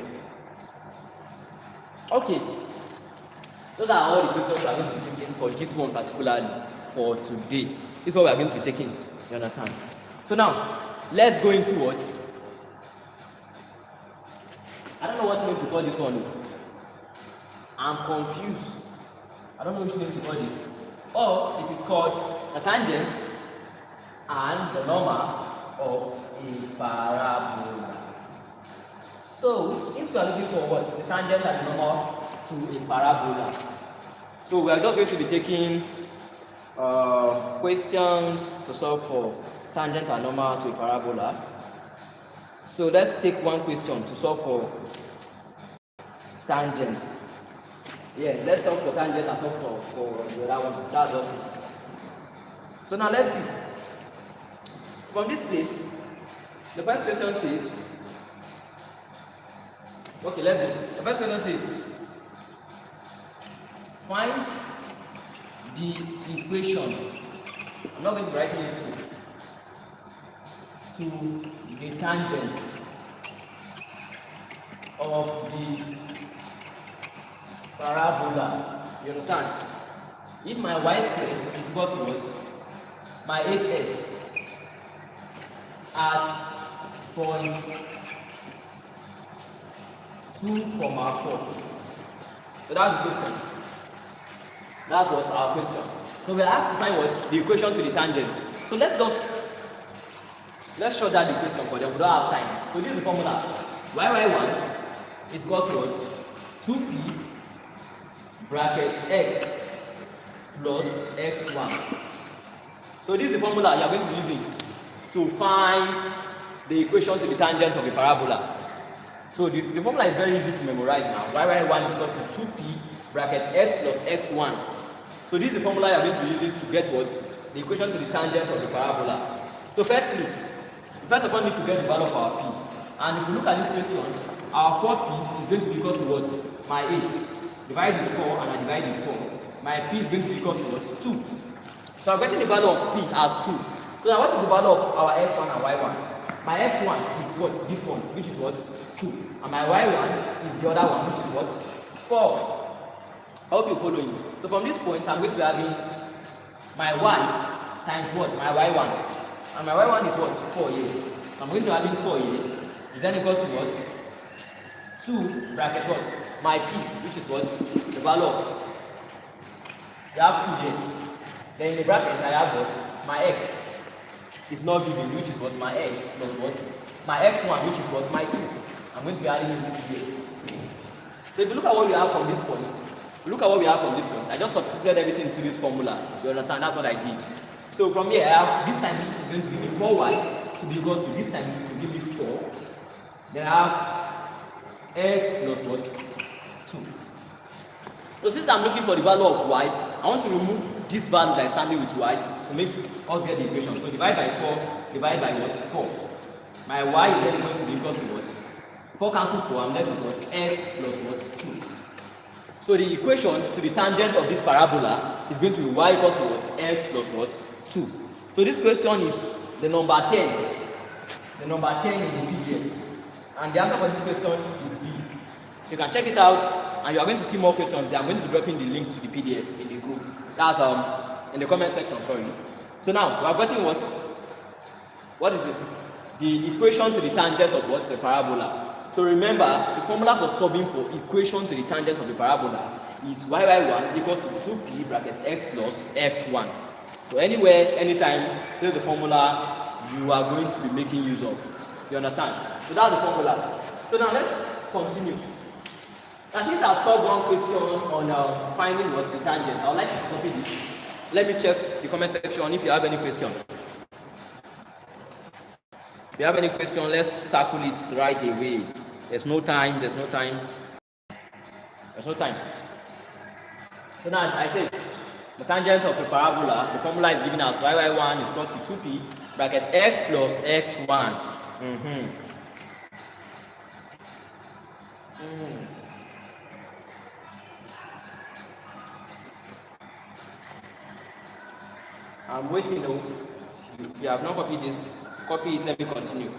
Okay. Those are all the questions we are going to be taking for this one particularly for today. This is what we are going to be taking. You understand? So now, let's go into what? I don't know what name to call this one. I'm confused. I don't know which name to call this. Or it is called the tangent and the normal of a parabola. So, since we are looking for what? The tangent and the normal to a parabola. So we are just going to be taking questions to solve for tangent and normal to a parabola. So let's take one question to solve for tangents. Yeah, let's solve for tangent and solve for the other one. That's just it. So now let's see. From this place, the first question says, okay, let's go. The first question says, find the equation. I'm not going to write it to the tangent of the parabola. You understand? If my y squared is equal to what? My 8s at point 2, 4. So that's the question. That's what our question. So we are asked to find what? The equation to the tangent. So let's show that the equation for them. We don't have time. So this is the formula. y1 is equal to what? 2p bracket x plus x1. So this is the formula you are going to be using to find the equation to the tangent of a parabola. So the formula is very easy to memorize now. y1 is equal to 2p bracket x plus x1. So this is the formula you are going to be using to get what? The equation to the tangent of the parabola. So first of all, we need to get the value of our p. And if you look at this question, our 4p is going to be equal to what? My 8. Divide with 4 and I divide with 4. My p is going to be equal to what? 2. So I'm getting the value of p as 2. So now what is the value of our x1 and y1? My x1 is what? This one, which is what? 2. And my y1 is the other one, which is what? 4. I hope you're following. So from this point, I'm going to be having my y times what? My y1. And my y1 is what? 4 here. I'm going to be having 4 here. Is then equals to what? 2 bracket what? My p, which is what? The value of. You have 2 here. Then in the bracket, I have what? My x is not given, which is what? My x plus what? My x1, which is what? My 2. I'm going to be adding this here. So if you look at what we have from this point, I just substituted everything into this formula. You understand? That's what I did. So from here, I have this time this is going to give me 4y to be equals to this time this will give me 4. Then I have x plus what? 2. So since I'm looking for the value of y, I want to remove this value that is standing with y to make us get the equation. So divide by 4, divide by what? 4. My y is then going to be equals to what? 4 cancel 4, I'm left with what? X plus what? 2. So the equation to the tangent of this parabola is going to be y equals to what? X plus what? 2. So this question is the number 10. The number 10 in the PDF. And the answer for this question is B. So you can check it out and you are going to see more questions. I'm going to be dropping the link to the PDF in the group. That's in the comment section, sorry. So now we are getting what? What is this? The equation to the tangent of what? The parabola. So remember, the formula for solving for equation to the tangent of the parabola is y1 equals to 2p bracket x plus x1. So anywhere, anytime, there's the formula you are going to be making use of. You understand? So that's the formula. So now let's continue. Now since I've solved one question on finding what's the tangent, I would like you to copy this. Let me check the comment section if you have any question. If you have any question, let's tackle it right away. There's no time. So now I said the tangent of a parabola, the formula is given as y1 is equal to 2p bracket x plus x1. I'm waiting though. If you have not copied this, copy it, let me continue.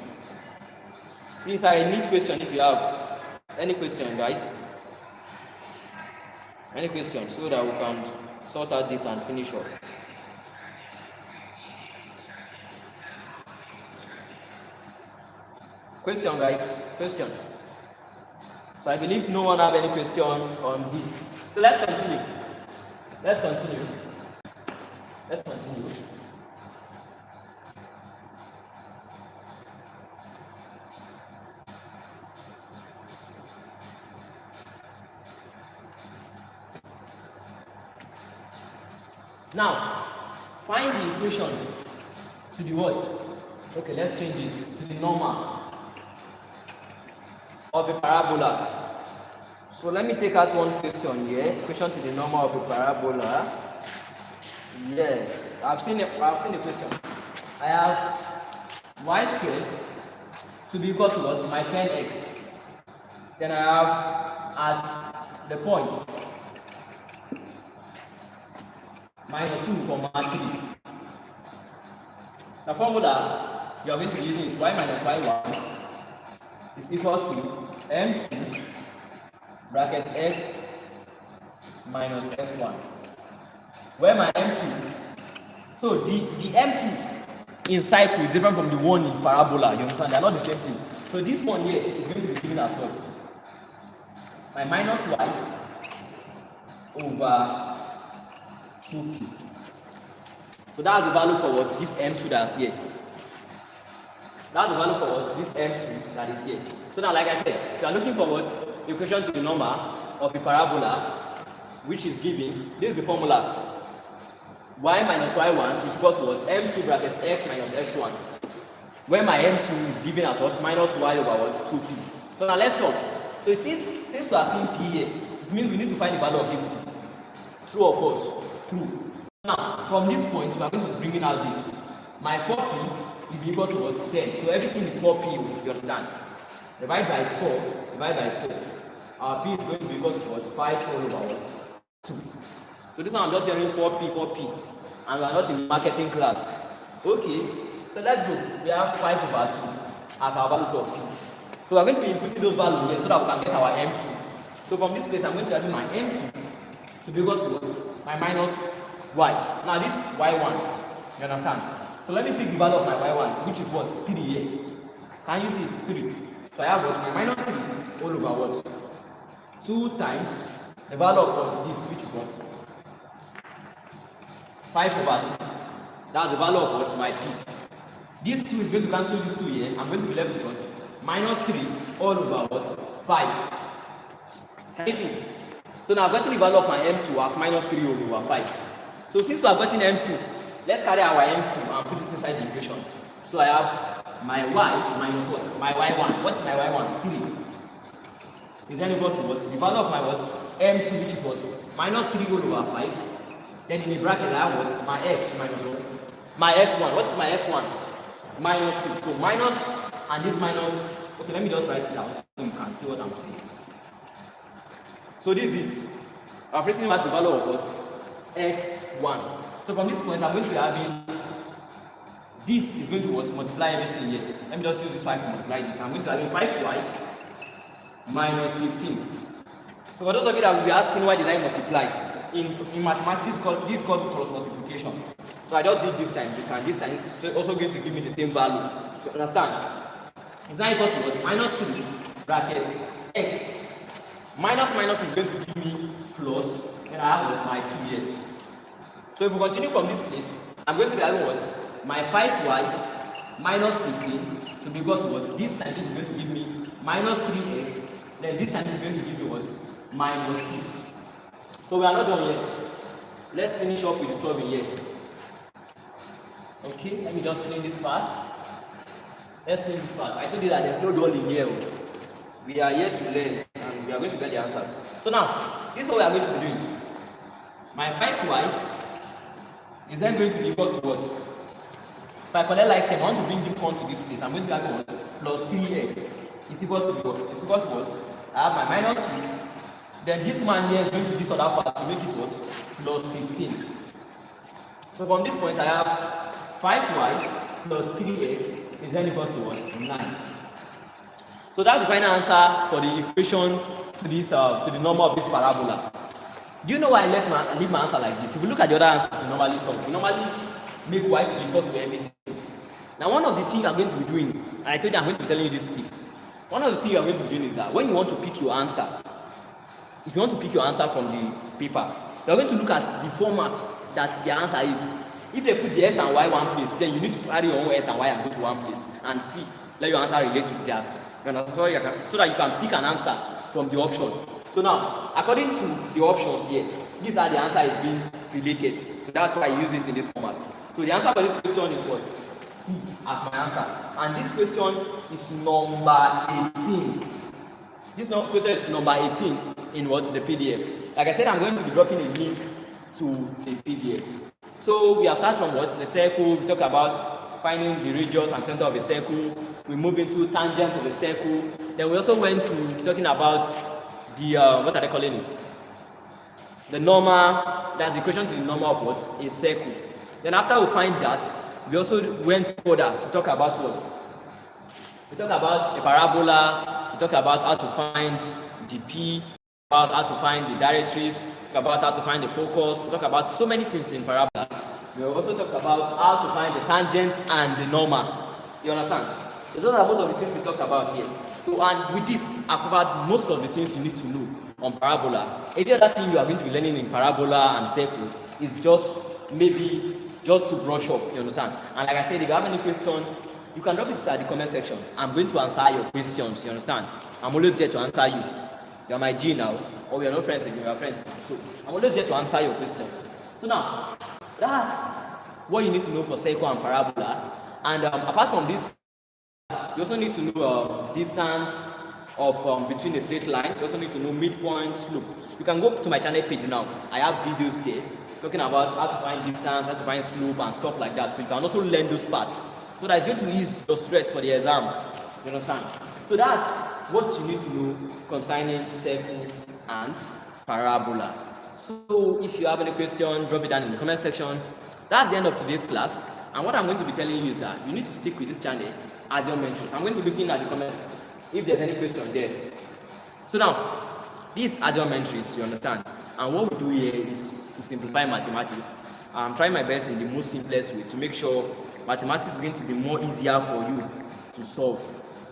Please, I need question if you have any question, guys. Any question so that we can sort out this and finish up. Question, guys. Question. So I believe no one have any question on this. So let's continue. Now, find the equation to the what? Okay, let's change this to the normal of a parabola. So let me take out one question here. Question to the normal of a parabola. Yes, I've seen the question. I have y squared to be equal to what? My pen x. Then I have at the point minus 2 comma 3. The formula you are going to be using is y minus y1 is equals to m2 bracket x minus s1, where my m2, so the m2 in cycle is different from the one in parabola, you understand? They are not the same thing. So this one here is going to be given as what? My minus y over 2p. So that's the value for what? This m2 that's here. That's the value for what? This m2 that is here. So now, like I said, if you are looking for what? Equation to the number of a parabola, which is given, this is the formula. Y minus y1 is equal to what? M2 bracket x minus x1. Where my m2 is given as what? Minus y over what? 2p. So now let's solve. So it is, since we are seeing p here, it means we need to find the value of this p. True or false? True. Now, from this point, we are going to bring in out this. My 4p will be equal to what? 10. So everything is 4p, you understand? Divide by 4, divide by 4. Our p is going to be equal to what? 5 all over what? 2. So this one I'm just hearing 4p, and we are not in marketing class. Okay, so let's go. We have 5 over 2 as our value for p. So we are going to be inputting those values here so that we can get our m2. So from this place, I'm going to add my m2 to be equal to what? My minus y. Now this is y1, you understand? So let me pick the value of my y1, which is what? 3 here. Can you see it's 3? So I have what? My minus 3 all over what? 2 times the value of what? This, which is what? 5 over 2. That's the value of what? My p. This 2 is going to cancel this 2 here. I'm going to be left with what? Minus 3 all over what? 5. Can you see it? So now I've gotten the value of my m2 as minus 3 all over 5. So since we have gotten m2, let's carry our m2 and put it inside the equation. So I have my y minus what? My y1. What is my y1? 3. Is then equal to what? The value of my what? M2, which is what? Minus 3 all over 5. Then in the bracket I have what? My x minus what? My x1. What is my x1? Minus 2. So minus and this minus. Okay, let me just write it down so you can see what I'm saying. So this is I've written out the value of what? X1. So from this point I'm going to be having this is going to what? Multiply everything here. Let me just use this 5 to multiply this. I'm going to have 5y minus 15. So for those of you that will be asking why did I multiply? In mathematics, this is called cross multiplication. So I just did this time, and this time is also going to give me the same value. You understand? It's now equal to what? Minus 3 bracket x. Minus minus is going to give me plus, and I have what? My 2 here. So if we continue from this place, I'm going to be having what? My 5y minus 15 to be equal to what? This time this is going to give me minus 3x. Then this time is going to give me what? Minus 6. So we are not done yet. Let's finish up with the solving here. Okay, let me just clean this part. Let's clean this part. I told you that there's no dull in here. We are here to learn and we are going to get the answers. So now, this is what we are going to be doing. My 5y is then going to be equal to what? If I collect like 10, I want to bring this one to this place. I'm going to have what? Plus 3x is equals to what? It's equals to what? I have my minus 6. Then this man here is going to this other part to make it what? Plus 15. So from this point I have 5y plus 3x is then equals to what? 9. So that's the final answer for the equation to this to the number of this parabola. Do you know why I leave my answer like this? If you look at the other answers we normally solve, we normally make y to be equal to everything. Now one of the things I'm going to be doing, and I told you I'm going to be telling you this tip. One of the things you're going to be doing is that when you want to pick your answer, if you want to pick your answer from the paper, you're going to look at the format that the answer is. If they put the x and y one place, then you need to carry your own x and y and go to one place and see, let your answer relate with theirs. So that you can pick an answer from the option. So now, according to the options here, these are the answer is being related. So that's why I use it in this format. So the answer for this question is what? C as my answer. And this question is number 18. This question is number 18 in what? The PDF. Like I said, I'm going to be dropping a link to the PDF. So we have started from what? The circle. We talk about finding the radius and center of a circle. We move into tangent of a circle. Then we also went to talking about the what are they calling it? The normal. That's the equation to the normal of what? A circle. Then after we find that, we also went further to talk about what? We talk about a parabola. We talk about how to find the P. About how to find the directrix. Talk about how to find the focus. We talk about so many things in parabola. We also talked about how to find the tangent and the normal. You understand? So those are most of the things we talked about here. So, and with this, I've covered most of the things you need to know on parabola. Every other thing you are going to be learning in parabola and circle is just maybe just to brush up. You understand? And like I said, if you have any question, you can drop it at the comment section. I'm going to answer your questions. You understand? I'm always there to answer you. You're my G now, or we are not friends again. We are friends. So I'm always there to answer your questions. So now, that's what you need to know for circle and parabola. And apart from this, you also need to know distance of between a straight line. You also need to know midpoint, slope. You can go to my channel page now. I have videos there talking about how to find distance, how to find slope and stuff like that. So you can also learn those parts. So that it's going to ease your stress for the exam. You understand? So that's what you need to know concerning circle and parabola. So if you have any question, drop it down in the comment section. That's the end of today's class. And what I'm going to be telling you is that you need to stick with this channel as your mentor. So I'm going to be looking at the comments if there's any question there. So now, these are geometries, you understand? And what we do here is to simplify mathematics. I'm trying my best in the most simplest way to make sure mathematics is going to be more easier for you to solve.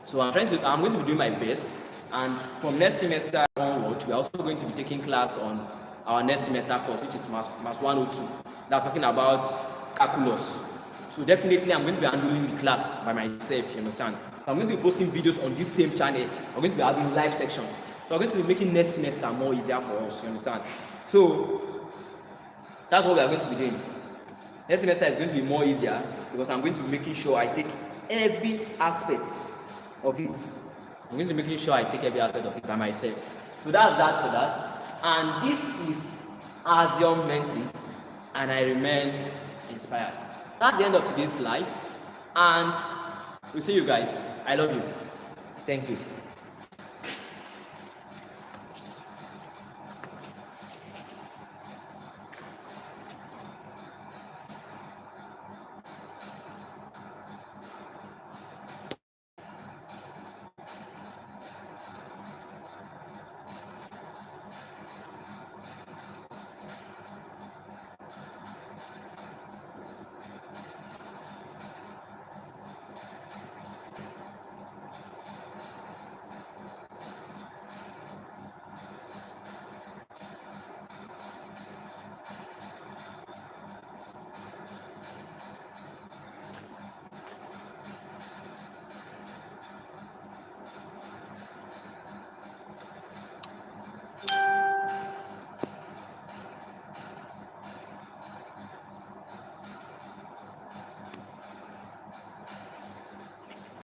So I'm going to be doing my best. And from next semester onward, we're also going to be taking class on our next semester course, which is Maths 102. That's talking about calculus. So definitely I'm going to be handling the class by myself, you understand? So I'm going to be posting videos on this same channel. I'm going to be having live section. So I'm going to be making next semester more easier for us, you understand? So that's what we are going to be doing. Next semester is going to be more easier because I'm going to be making sure I take every aspect of it. I'm going to be making sure I take every aspect of it by myself. So that's that for that. And this is Axiom Mentis, and I remain inspired. That's the end of today's live, and we'll see you guys. I love you. Thank you.